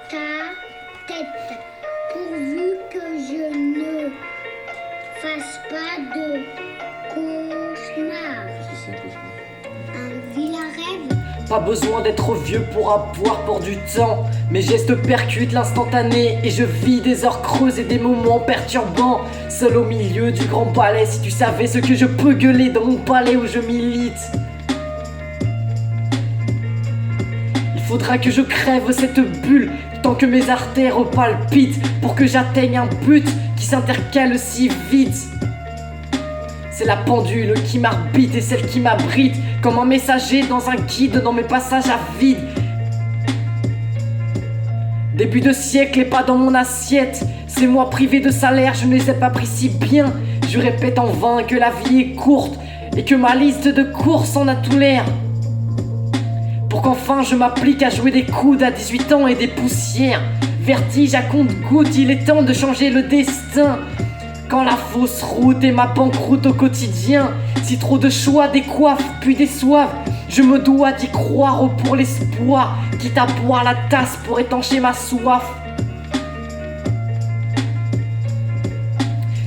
ta tête, pourvu que je ne fasse pas de cauchemar. Un vilain rêve. Pas besoin d'être vieux pour avoir pour du temps. Mes gestes percutent l'instantané et je vis des heures creuses et des moments perturbants. Seul au milieu du grand palais, si tu savais ce que je peux gueuler dans mon palais où je milite. Il faudra que je crève cette bulle tant que mes artères palpitent pour que j'atteigne un but qui s'intercale si vite. C'est la pendule qui m'arbitre et celle qui m'abrite comme un messager dans un guide dans mes passages à vide. Début de siècle et pas dans mon assiette. Ces mois privés de salaire, je ne les ai pas pris si bien. Je répète en vain que la vie est courte et que ma liste de courses en a tout l'air. Pour qu'enfin je m'applique à jouer des coudes à 18 ans et des poussières. Vertige à compte-gouttes, il est temps de changer le destin. Quand la fausse route est ma banqueroute au quotidien, si trop de choix décoiffent puis déçoivent, je me dois d'y croire pour l'espoir, quitte à boire la tasse pour étancher ma soif.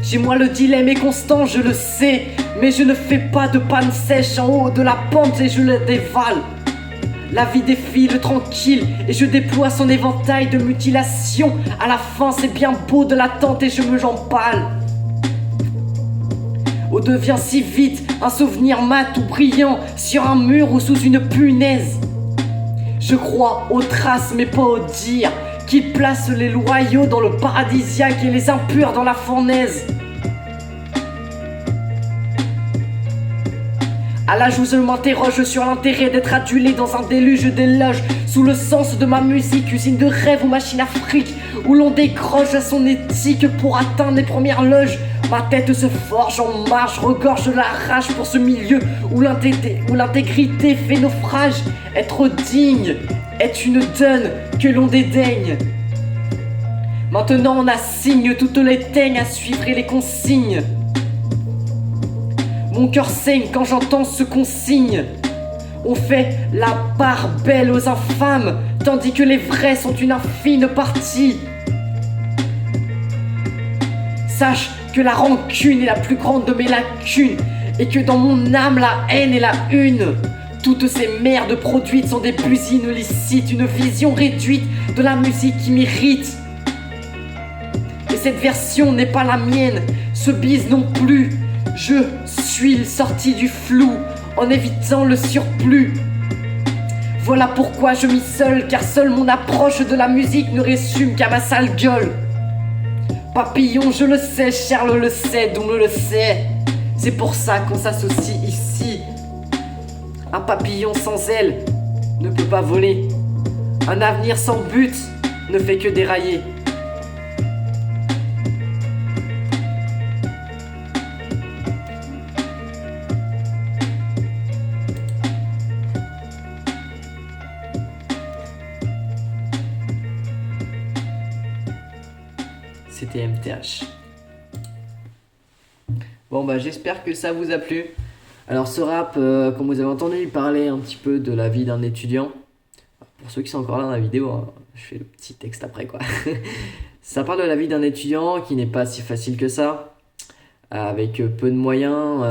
Chez moi le dilemme est constant, je le sais, mais je ne fais pas de panne sèche en haut de la pente et je le dévale. La vie défile tranquille et je déploie son éventail de mutilations. À la fin c'est bien beau de l'attente et je me j'empale. Oh devient si vite un souvenir mat ou brillant sur un mur ou sous une punaise. Je crois aux traces mais pas aux dires qui placent les loyaux dans le paradisiaque et les impurs dans la fournaise. À l'âge où je m'interroge sur l'intérêt d'être adulé dans un déluge d'éloges, sous le sens de ma musique, usine de rêve ou machine à fric, où l'on décroche à son éthique pour atteindre les premières loges. Ma tête se forge en marche, regorge de la rage pour ce milieu où l'intégrité fait naufrage. Être digne est une donne que l'on dédaigne. Maintenant on assigne toutes les teignes à suivre et les consignes. Mon cœur saigne quand j'entends ce qu'on signe. On fait la part belle aux infâmes, tandis que les vrais sont une infime partie. Sache que la rancune est la plus grande de mes lacunes, et que dans mon âme la haine est la une. Toutes ces merdes produites sont des busines licites, une vision réduite de la musique qui m'irrite. Et cette version n'est pas la mienne, ce bise non plus. Je suis sorti du flou en évitant le surplus. Voilà pourquoi je m'isole, car seule mon approche de la musique ne résume qu'à ma sale gueule. Papillon, je le sais, Charles le sait, Doom le sait. C'est pour ça qu'on s'associe ici. Un papillon sans aile ne peut pas voler. Un avenir sans but ne fait que dérailler. C'était MTH. Bon bah j'espère que ça vous a plu. Alors ce rap, comme vous avez entendu, il parlait un petit peu de la vie d'un étudiant. Pour ceux qui sont encore là dans la vidéo, hein, je fais le petit texte après quoi. Ça parle de la vie d'un étudiant qui n'est pas si facile que ça. Avec peu de moyens,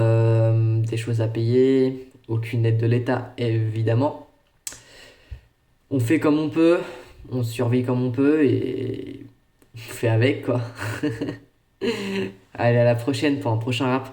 des choses à payer, aucune aide de l'État évidemment. On fait comme on peut, on survit comme on peut et on fait avec quoi. Allez, à la prochaine pour un prochain rap.